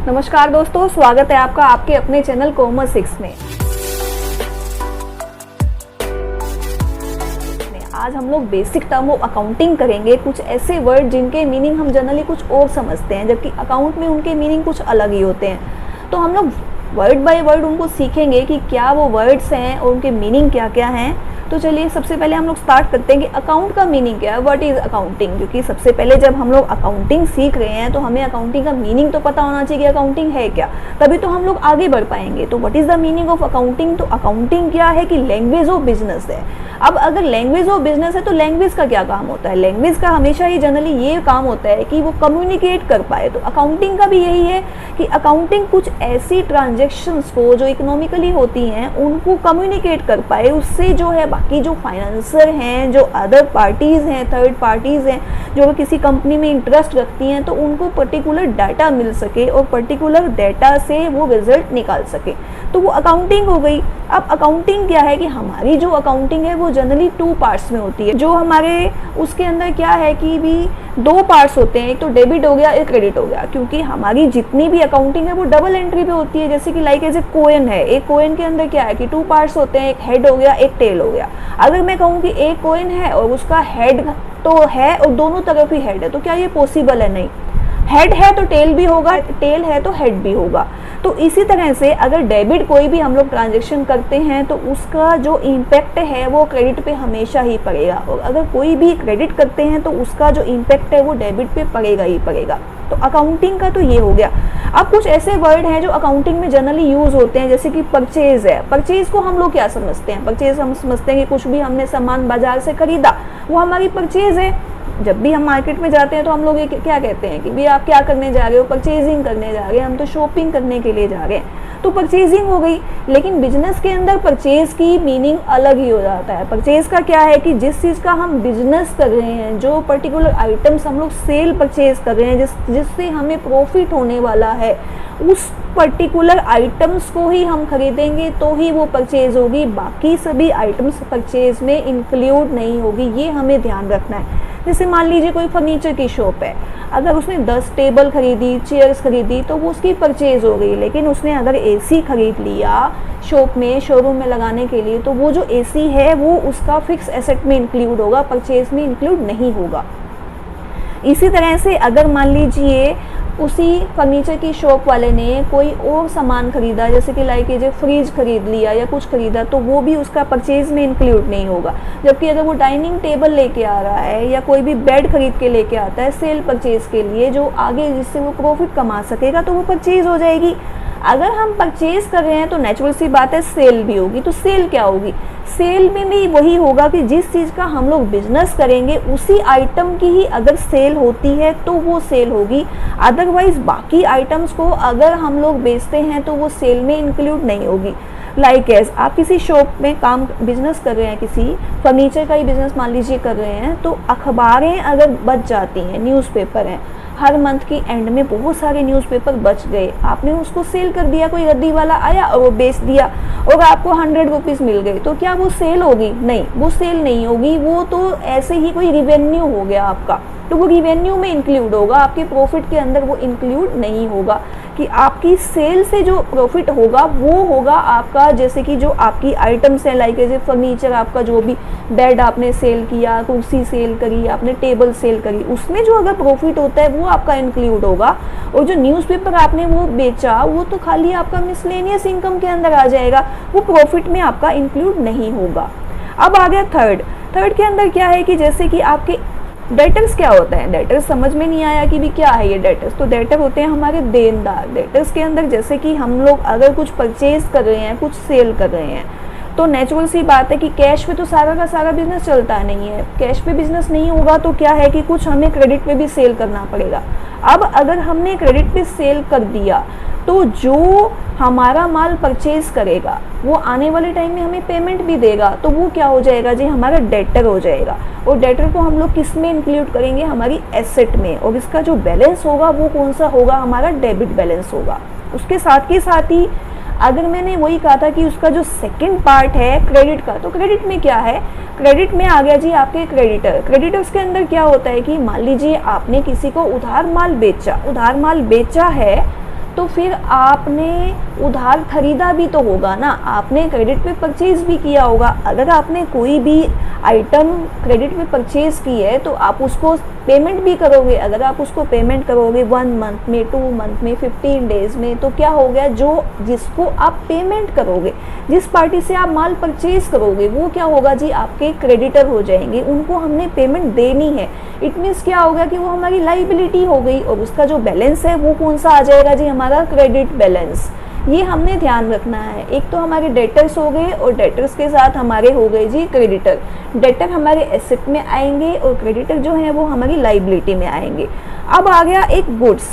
नमस्कार दोस्तों, स्वागत है आपका आपके अपने चैनल कॉमर्स 6 में। आज हम लोग बेसिक टर्म ऑफ अकाउंटिंग करेंगे। कुछ ऐसे वर्ड जिनके मीनिंग हम जनरली कुछ और समझते हैं, जबकि अकाउंट में उनके मीनिंग कुछ अलग ही होते हैं। तो हम लोग वर्ड बाय वर्ड उनको सीखेंगे कि क्या वो वर्ड्स हैं और उनके मीनिंग क्या क्या हैं। तो चलिए सबसे पहले हम लोग स्टार्ट करते हैं कि अकाउंट का मीनिंग क्या है, व्हाट इज़ अकाउंटिंग। क्योंकि सबसे पहले जब हम लोग अकाउंटिंग सीख रहे हैं तो हमें अकाउंटिंग का मीनिंग तो पता होना चाहिए कि अकाउंटिंग है क्या, तभी तो हम लोग आगे बढ़ पाएंगे। तो what is the meaning of accounting. तो अकाउंटिंग क्या है कि लैंग्वेज ऑफ बिजनेस है। अब अगर लैंग्वेज ऑफ बिजनेस है तो लैंग्वेज का क्या काम होता है। लैंग्वेज का हमेशा ही जनरली ये काम होता है कि वो कम्युनिकेट कर पाए। तो अकाउंटिंग का भी यही है कि अकाउंटिंग कुछ ऐसी ट्रांजेक्शंस को जो इकोनॉमिकली होती हैं उनको कम्युनिकेट कर पाए। उससे जो है बाकी जो फाइनेंसर हैं, जो अदर पार्टीज़ हैं, थर्ड पार्टीज़ हैं, जो किसी कंपनी में इंटरेस्ट रखती हैं, तो उनको पर्टिकुलर डाटा मिल सके और पर्टिकुलर डाटा से वो रिजल्ट निकाल सके। तो वो अकाउंटिंग हो गई। अब अकाउंटिंग क्या है कि हमारी जो अकाउंटिंग है वो जनरली 2 पार्ट्स में होती है। जो हमारे उसके अंदर क्या है कि भी 2 पार्ट्स होते हैं, एक तो डेबिट हो गया, एक क्रेडिट हो गया। क्योंकि हमारी जितनी भी अकाउंटिंग है वो डबल एंट्री पे होती है। जैसे कि लाइक एज ए कोइन है, एक कोइन के अंदर क्या है कि 2 पार्ट्स होते हैं, एक हेड हो गया, एक टेल हो गया। अगर मैं कहूँ कि एक कोइन है और उसका हेड तो है और दोनों तरफ ही हेड है, तो क्या ये पॉसिबल है? नहीं। हेड है तो टेल भी होगा, टेल है तो हेड भी होगा। तो इसी तरह से अगर डेबिट कोई भी हम लोग ट्रांजैक्शन करते हैं तो उसका जो इम्पैक्ट है वो क्रेडिट पे हमेशा ही पड़ेगा, और अगर कोई भी क्रेडिट करते हैं तो उसका जो इम्पैक्ट है वो डेबिट पे पड़ेगा ही पड़ेगा। तो अकाउंटिंग का तो ये हो गया। अब कुछ ऐसे वर्ड हैं जो अकाउंटिंग में जनरली यूज होते हैं, जैसे कि परचेज है। परचेज को हम लोग क्या समझते हैं? परचेज हम समझते हैं कि कुछ भी हमने सामान बाजार से खरीदा वो हमारी परचेज है। जब भी हम मार्केट में जाते हैं तो हम लोग ये क्या कहते हैं कि भाई आप क्या करने जा रहे हो? परचेजिंग करने जा रहे हैं, हम तो शॉपिंग करने के लिए जा रहे हैं। तो परचेजिंग हो गई। लेकिन बिजनेस के अंदर परचेज की मीनिंग अलग ही हो जाता है। परचेज का क्या है कि जिस चीज़ का हम बिजनेस कर रहे हैं, जो पर्टिकुलर आइटम्स हम लोग सेल परचेज कर रहे हैं, जिससे हमें प्रॉफिट होने वाला है, उस पर्टिकुलर आइटम्स को ही हम खरीदेंगे तो ही वो परचेज होगी। बाकी सभी आइटम्स परचेज में इंक्लूड नहीं होगी। ये हमें ध्यान रखना है। जैसे मान लीजिए कोई फर्नीचर की शॉप है, अगर उसने 10 टेबल खरीदी, चेयर्स खरीदी तो वो उसकी परचेज हो गई। लेकिन उसने अगर एसी खरीद लिया शॉप में, शोरूम में लगाने के लिए, तो वो जो एसी है वो उसका फिक्स एसेट में इंक्लूड होगा, परचेज में इंक्लूड नहीं होगा। इसी तरह से अगर मान लीजिए उसी फर्नीचर की शॉप वाले ने कोई और सामान खरीदा, जैसे कि लाइक जो फ्रिज खरीद लिया या कुछ खरीदा, तो वो भी उसका परचेज में इंक्लूड नहीं होगा। जबकि अगर वो डाइनिंग टेबल लेके आ रहा है या कोई भी बेड खरीद के लेके आता है सेल परचेज के लिए, जो आगे जिससे वो प्रॉफिट कमा सकेगा, तो वो परचेज हो जाएगी। अगर हम परचेज कर रहे हैं तो नेचुरल सी बात है सेल भी होगी। तो सेल क्या होगी? सेल में भी वही होगा कि जिस चीज़ का हम लोग बिजनेस करेंगे उसी आइटम की ही अगर सेल होती है तो वो सेल होगी। अदरवाइज बाकी आइटम्स को अगर हम लोग बेचते हैं तो वो सेल में इंक्लूड नहीं होगी। लाइक एज आप किसी शॉप में काम बिजनेस कर रहे हैं, किसी फर्नीचर का ही बिजनेस मान लीजिए कर रहे हैं, तो अखबारें अगर बच जाती हैं, न्यूज़पेपर हैं, हर मंथ की एंड में बहुत सारे न्यूज़पेपर बच गए, आपने उसको सेल कर दिया, कोई रद्दी वाला आया और वो बेच दिया और आपको 100 रुपीज़ मिल गए, तो क्या वो सेल होगी? नहीं, वो सेल नहीं होगी। वो तो ऐसे ही कोई रिवेन्यू हो गया आपका, तो वो रिवेन्यू में इंक्लूड होगा, आपके प्रॉफिट के अंदर वो इंक्लूड नहीं होगा। कि आपकी सेल से जो प्रॉफिट होगा वो होगा आपका, जैसे कि जो आपकी आइटम्स हैं, लाइक जैसे फर्नीचर, आपका जो भी बेड आपने सेल किया, कुर्सी सेल करी, आपने टेबल सेल करी, उसमें जो अगर प्रॉफिट होता है वो आपका इंक्लूड होगा। और जो न्यूज़पेपर आपने वो बेचा वो तो खाली आपका मिसलेनियस इनकम के अंदर आ जाएगा, वो प्रॉफिट में आपका इंक्लूड नहीं होगा। अब आ गया थर्ड के अंदर क्या है कि जैसे कि आपके डेटर्स क्या होता है? डेटर्स समझ में नहीं आया कि भी क्या है ये डेटर्स। तो डेटर होते हैं हमारे देनदार। डेटर्स के अंदर जैसे कि हम लोग अगर कुछ परचेज कर रहे हैं, कुछ सेल कर रहे हैं, तो नेचुरल सी बात है कि कैश पे तो सारा का सारा बिजनेस चलता नहीं है। कैश पे बिजनेस नहीं होगा तो क्या है कि कुछ हमें क्रेडिट पे भी सेल करना पड़ेगा। अब अगर हमने क्रेडिट पे सेल कर दिया तो जो हमारा माल परचेज करेगा वो आने वाले टाइम में हमें पेमेंट भी देगा, तो वो क्या हो जाएगा जी? हमारा डेटर हो जाएगा। और डेटर को हम लोग किस में इंक्लूड करेंगे? हमारी एसेट में। और इसका जो बैलेंस होगा वो कौन सा होगा? हमारा डेबिट बैलेंस होगा। उसके साथ ही अगर मैंने वही कहा था कि उसका जो सेकंड पार्ट है क्रेडिट का, तो क्रेडिट में क्या है? क्रेडिट में आ गया जी आपके क्रेडिटर। क्रेडिटर्स के अंदर क्या होता है कि मान लीजिए आपने किसी को उधार माल बेचा है तो फिर आपने उधार खरीदा भी तो होगा ना, आपने क्रेडिट पे परचेज भी किया होगा। अगर आपने कोई भी आइटम क्रेडिट पे परचेज की है तो आप उसको पेमेंट भी करोगे। अगर आप उसको पेमेंट करोगे 1 मंथ में, 2 मंथ में, 15 डेज में, तो क्या हो गया, जो जिसको आप पेमेंट करोगे, जिस पार्टी से आप माल परचेज करोगे, वो क्या होगा जी, आपके क्रेडिटर हो जाएंगे, उनको हमने पेमेंट देनी है। इट मीन्स क्या होगा कि वो हमारी लाइबिलिटी हो गई, और उसका जो बैलेंस है वो कौन सा आ जाएगा जी, हमारा क्रेडिट बैलेंस। ये हमने ध्यान रखना है। एक तो हमारे डेटर्स हो गए, और डेटर्स के साथ हमारे हो गए जी क्रेडिटर। डेटर हमारे एसेट में आएंगे और क्रेडिटर जो है वो हमारी लाइबिलिटी में आएंगे। अब आ गया एक गुड्स।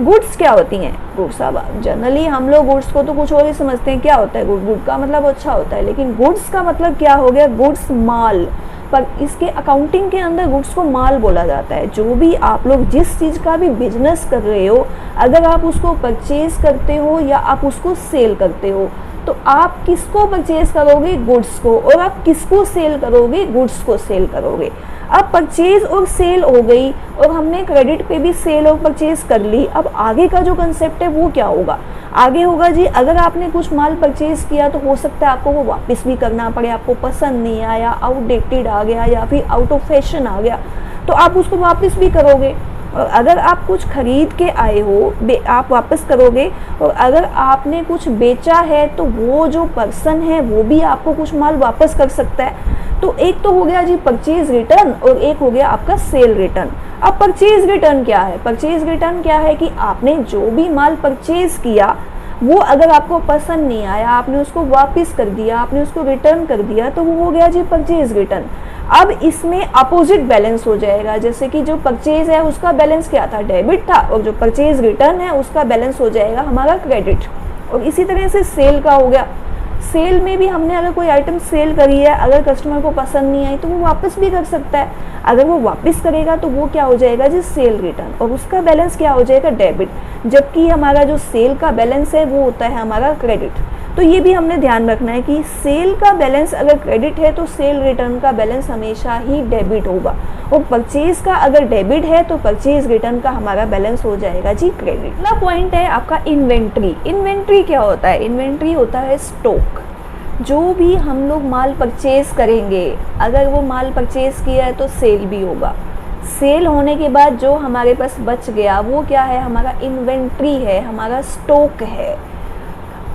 गुड्स क्या होती हैं? गुड्स, अब जनरली हम लोग गुड्स को तो कुछ और ही समझते हैं। क्या होता है गुड? गुड का मतलब अच्छा होता है, लेकिन गुड्स का मतलब क्या हो गया? गुड्स माल। पर इसके अकाउंटिंग के अंदर गुड्स को माल बोला जाता है। जो भी आप लोग जिस चीज़ का भी बिजनेस कर रहे हो, अगर आप उसको परचेज करते हो या आप उसको सेल करते हो, तो आप किसको परचेज करोगे? गुड्स को। और आप किसको सेल करोगे? गुड्स को सेल करोगे। अब परचेज और सेल हो गई, और हमने क्रेडिट पे भी सेल और परचेज कर ली। अब आगे का जो कंसेप्ट है वो क्या होगा? आगे होगा जी, अगर आपने कुछ माल परचेज किया तो हो सकता है आपको वो वापस भी करना पड़े, आपको पसंद नहीं आया, आउटडेटेड आ गया या फिर आउट ऑफ फैशन आ गया, तो आप उसको वापस भी करोगे। और अगर आप कुछ खरीद के आए हो, आप वापस करोगे। और अगर आपने कुछ बेचा है तो वो जो पर्सन है वो भी आपको कुछ माल वापस कर सकता है। तो एक तो हो गया जी परचेज रिटर्न, और एक हो गया आपका सेल रिटर्न। अब परचेज रिटर्न क्या है? परचेज रिटर्न क्या है कि आपने जो भी माल परचेज किया वो अगर आपको पसंद नहीं आया, आपने उसको वापस कर दिया, आपने उसको रिटर्न कर दिया, तो वो हो गया जी परचेज रिटर्न। अब इसमें अपोजिट बैलेंस हो जाएगा। जैसे कि जो परचेज है उसका बैलेंस क्या था? डेबिट था, और जो परचेज रिटर्न है उसका बैलेंस हो जाएगा हमारा क्रेडिट। और इसी तरह से सेल का हो गया। सेल में भी हमने अगर कोई आइटम सेल करी है, अगर कस्टमर को पसंद नहीं आई तो वो वापस भी कर सकता है। अगर वो वापस करेगा तो वो क्या हो जाएगा जी? सेल रिटर्न, और उसका बैलेंस क्या हो जाएगा? डेबिट। जबकि हमारा जो सेल का बैलेंस है वो होता है हमारा क्रेडिट। तो ये भी हमने ध्यान रखना है कि सेल का बैलेंस अगर क्रेडिट है तो सेल रिटर्न का बैलेंस हमेशा ही डेबिट होगा, और परचेज का अगर डेबिट है तो परचेज रिटर्न का हमारा बैलेंस हो जाएगा जी क्रेडिट। अगला पॉइंट है आपका इन्वेंट्री। इन्वेंट्री क्या होता है? इन्वेंट्री होता है स्टॉक। जो भी हम लोग माल परचेज करेंगे, अगर वो माल परचेज किया है तो सेल भी होगा। सेल होने के बाद जो हमारे पास बच गया वो क्या है? हमारा इन्वेंट्री है, हमारा स्टॉक है।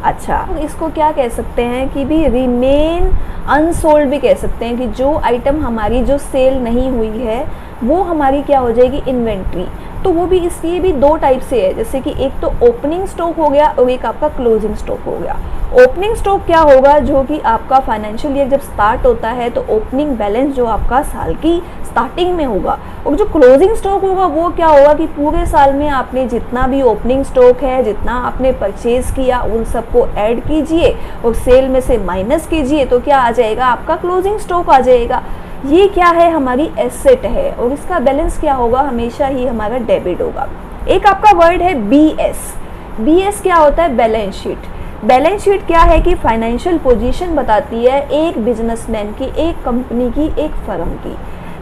अच्छा, तो इसको क्या कह सकते हैं कि भी रिमेन अनसोल्ड भी कह सकते हैं, कि जो आइटम हमारी जो सेल नहीं हुई है वो हमारी क्या हो जाएगी? इन्वेंट्री। तो वो भी इसलिए भी दो टाइप से है, जैसे कि एक तो ओपनिंग स्टॉक हो गया और एक आपका क्लोजिंग स्टॉक हो गया। ओपनिंग स्टॉक क्या होगा? जो कि आपका फाइनेंशियल ईयर जब स्टार्ट होता है तो ओपनिंग बैलेंस जो आपका साल की स्टार्टिंग में होगा। और जो क्लोजिंग स्टॉक होगा वो क्या होगा कि पूरे साल में आपने जितना भी ओपनिंग स्टॉक है, जितना आपने परचेज किया, उन सबको ऐड कीजिए और सेल में से माइनस कीजिए, तो क्या आ जाएगा? आपका क्लोजिंग स्टॉक आ जाएगा। ये क्या है? हमारी एसेट है, और इसका बैलेंस क्या होगा? हमेशा ही हमारा डेबिट होगा। एक आपका वर्ड है बीएस। बीएस क्या होता है? Balance sheet. बैलेंस शीट क्या है कि फाइनेंशियल पोजीशन बताती है एक बिजनेसमैन की, एक कंपनी की, एक फर्म की।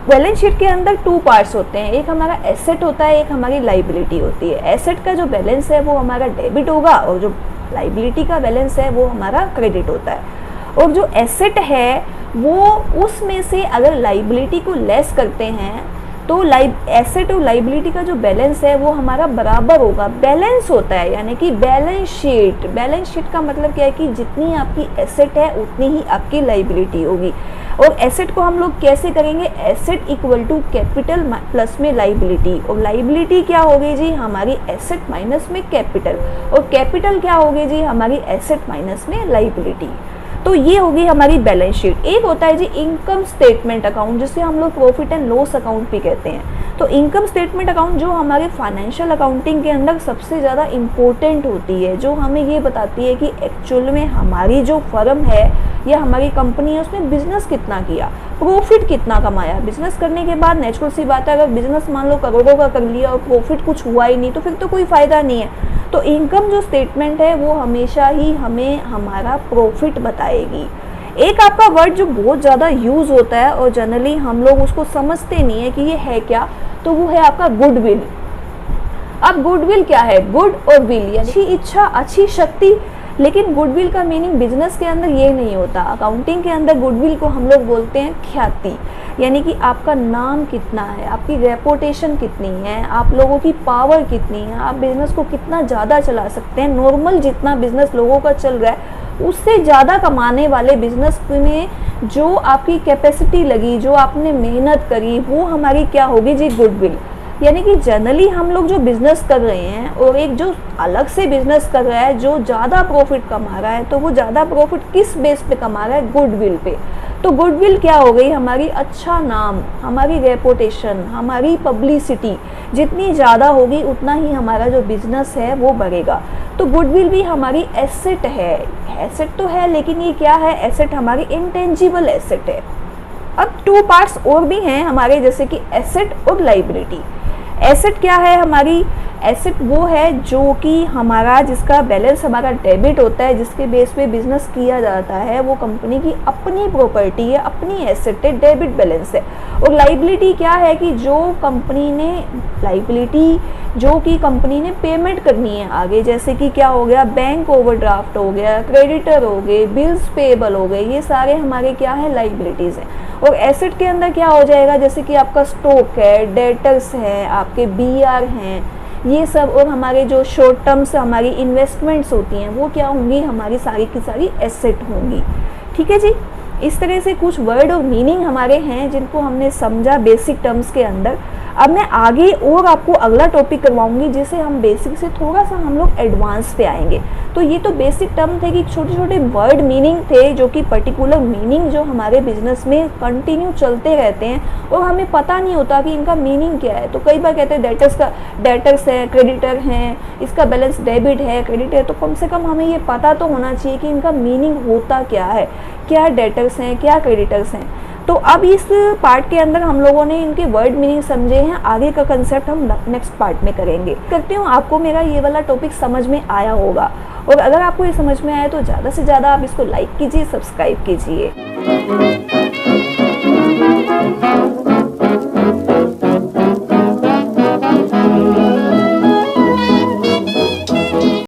बैलेंस शीट के अंदर 2 पार्ट्स होते हैं, एक हमारा एसेट होता है, एक हमारी लाइबिलिटी होती है। एसेट का जो बैलेंस है वो हमारा डेबिट होगा, और जो लाइबिलिटी का बैलेंस है वो हमारा क्रेडिट होता है। और जो एसेट है वो उसमें से अगर लाइबिलिटी को लेस करते हैं तो एसेट और लाइबिलिटी का जो बैलेंस है वो हमारा बराबर होगा। बैलेंस होता है यानी कि बैलेंस शीट। बैलेंस शीट का मतलब क्या है कि जितनी आपकी एसेट है उतनी ही आपकी लाइबिलिटी होगी। और एसेट को हम लोग कैसे करेंगे? Asset equal to capital plus में लाइबिलिटी, और लाइबिलिटी क्या होगी जी? हमारी एसेट माइनस में कैपिटल, और कैपिटल क्या होगी जी? हमारी एसेट माइनस में लाइबिलिटी। तो ये होगी हमारी बैलेंस शीट। एक होता है जी इनकम स्टेटमेंट अकाउंट, जिसे हम लोग प्रॉफिट एंड लॉस अकाउंट भी कहते हैं। तो इनकम स्टेटमेंट अकाउंट जो हमारे फाइनेंशियल अकाउंटिंग के अंदर सबसे ज़्यादा इम्पोर्टेंट होती है, जो हमें ये बताती है कि एक्चुअल में हमारी जो फर्म है या हमारी कंपनी है उसने बिजनेस कितना किया, प्रॉफिट कितना कमाया। बिजनेस करने के बाद नेचुरल सी बात है, अगर बिजनेस मान लो करोड़ों का कर लिया और प्रॉफिट कुछ हुआ ही नहीं तो फिर तो कोई फ़ायदा नहीं है। तो इनकम जो स्टेटमेंट है वो हमेशा ही हमें हमारा प्रॉफिट बताएगी। एक आपका वर्ड जो बहुत ज़्यादा यूज़ होता है और जनरली हम लोग उसको समझते नहीं है कि ये है क्या, तो वो है आपका गुडविल। अब गुडविल क्या है? गुड और विल, अच्छी इच्छा, अच्छी शक्ति। लेकिन गुडविल का मीनिंग बिजनेस के अंदर ये नहीं होता। अकाउंटिंग के अंदर गुडविल को हम लोग बोलते हैं ख्याति, यानी कि आपका नाम कितना है, आपकी रेपुटेशन कितनी है, आप लोगों की पावर कितनी है, आप बिजनेस को कितना ज़्यादा चला सकते हैं। नॉर्मल जितना बिजनेस लोगों का चल रहा है उससे ज़्यादा कमाने वाले बिजनेस में जो आपकी कैपेसिटी लगी, जो आपने मेहनत करी, वो हमारी क्या होगी जी? गुडविल। यानी कि जनरली हम लोग जो बिजनेस कर रहे हैं और एक जो अलग से बिजनेस कर रहा है जो ज़्यादा प्रॉफिट कमा रहा है, तो वो ज़्यादा प्रॉफिट किस बेस पे कमा रहा है? गुडविल पे। तो गुडविल क्या हो गई? हमारी अच्छा नाम, हमारी रेपुटेशन, हमारी पब्लिसिटी जितनी ज़्यादा होगी उतना ही हमारा जो बिजनेस है वो बढ़ेगा। तो गुडविल भी हमारी एसेट है। एसेट तो है, लेकिन ये क्या है? एसेट हमारी इंटेंजिबल एसेट है। अब 2 पार्ट्स और भी हैं हमारे, जैसे कि एसेट और लाइबिलिटी। एसेट क्या है हमारी? एसेट वो है जो कि हमारा, जिसका बैलेंस हमारा डेबिट होता है, जिसके बेस पे बिजनेस किया जाता है, वो कंपनी की अपनी प्रॉपर्टी है, अपनी एसेट है, डेबिट बैलेंस है। और लाइबिलिटी क्या है? कि जो कंपनी ने लाइबिलिटी, जो कि कंपनी ने पेमेंट करनी है आगे, जैसे कि क्या हो गया? बैंक ओवरड्राफ्ट हो गया, क्रेडिटर हो गए, बिल्स पेएबल हो गए, ये सारे हमारे क्या है? लाइबिलिटीज़ हैं। और एसेट के अंदर क्या हो जाएगा? जैसे कि आपका स्टॉक है, डेटर्स हैं, आपके बीआर हैं, ये सब। और हमारे जो शॉर्ट टर्म्स हमारी इन्वेस्टमेंट्स होती हैं वो क्या होंगी? हमारी सारी की सारी एसेट होंगी। ठीक है जी। इस तरह से कुछ वर्ड और मीनिंग हमारे हैं जिनको हमने समझा बेसिक टर्म्स के अंदर। अब मैं आगे और आपको अगला टॉपिक करवाऊंगी जिसे हम बेसिक से थोड़ा सा हम लोग एडवांस पे आएंगे। तो ये तो बेसिक टर्म थे कि छोटे छोटे वर्ड मीनिंग थे जो कि पर्टिकुलर मीनिंग जो हमारे बिजनेस में कंटिन्यू चलते रहते हैं और हमें पता नहीं होता कि इनका मीनिंग क्या है। तो कई बार कहते हैं डेटर्स है, क्रेडिटर हैं, इसका बैलेंस डेबिट है, क्रेडिट है। तो कम से कम हमें ये पता तो होना चाहिए कि इनका मीनिंग होता क्या है, क्या डेटर्स हैं, क्या क्रेडिटर्स हैं। तो अब इस पार्ट के अंदर हम लोगों ने इनके वर्ड मीनिंग समझे हैं। आगे का कंसेप्ट हम नेक्स्ट पार्ट में करेंगे। करती हूँ आपको मेरा ये वाला टॉपिक समझ में आया होगा, और अगर आपको ये समझ में आया तो ज़्यादा से ज़्यादा आप इसको लाइक कीजिए, सब्सक्राइब कीजिए।